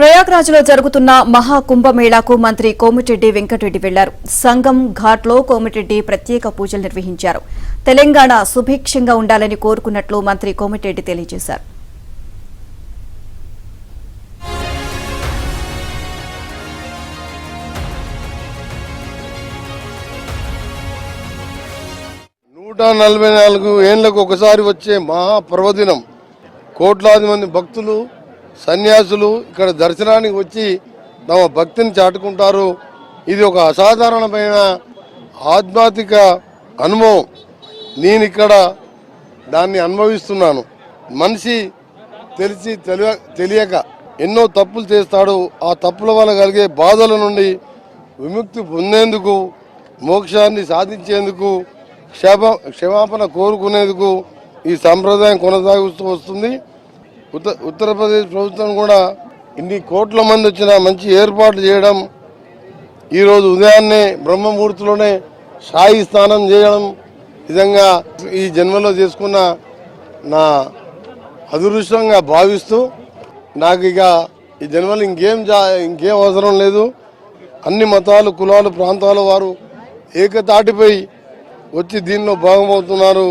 ప్రయాగ్రాజ్లో జరుగుతున్న మహాకుంభమేళాకు మంత్రి కోమిటిరెడ్డి వెంకటరెడ్డి వెళ్లారు. సంగం ఘాట్లో కోమిటిరెడ్డి ప్రత్యేక పూజలు నిర్వహించారు. తెలంగాణ సుభిక్షంగా ఉండాలని కోరుకున్నట్లు మంత్రి కోమిటిరెడ్డి తెలియజేశారు. ఏళ్లకు ఒకసారి వచ్చే మహాపర్వదినం. కోట్లాది మంది భక్తులు సన్యాసులు ఇక్కడ దర్శనానికి వచ్చి తమ భక్తిని చాటుకుంటారు. ఇది ఒక అసాధారణమైన ఆధ్యాత్మిక అనుభవం. నేను ఇక్కడ దాన్ని అనుభవిస్తున్నాను. మనిషి తెలిసి తెలియక ఎన్నో తప్పులు చేస్తాడు. ఆ తప్పుల వల్ల కలిగే బాధల నుండి విముక్తి పొందేందుకు, మోక్షాన్ని సాధించేందుకు, క్షమాపణ కోరుకునేందుకు ఈ సంప్రదాయం కొనసాగుతూ వస్తుంది. ఉత్తరప్రదేశ్ ప్రభుత్వం కూడా ఇన్ని కోట్ల మంది వచ్చిన మంచి ఏర్పాట్లు చేయడం, ఈరోజు ఉదయాన్నే బ్రహ్మముహూర్తిలోనే సాయి స్నానం చేయడం విధంగా ఈ జన్మలో చేసుకున్న నా అదృష్టంగా భావిస్తూ, నాకు ఇక ఈ జన్మలో ఇంకేం అవసరం లేదు. అన్ని మతాలు, కులాలు, ప్రాంతాల వారు ఏకతాటిపై వచ్చి దీనిలో భాగమవుతున్నారు.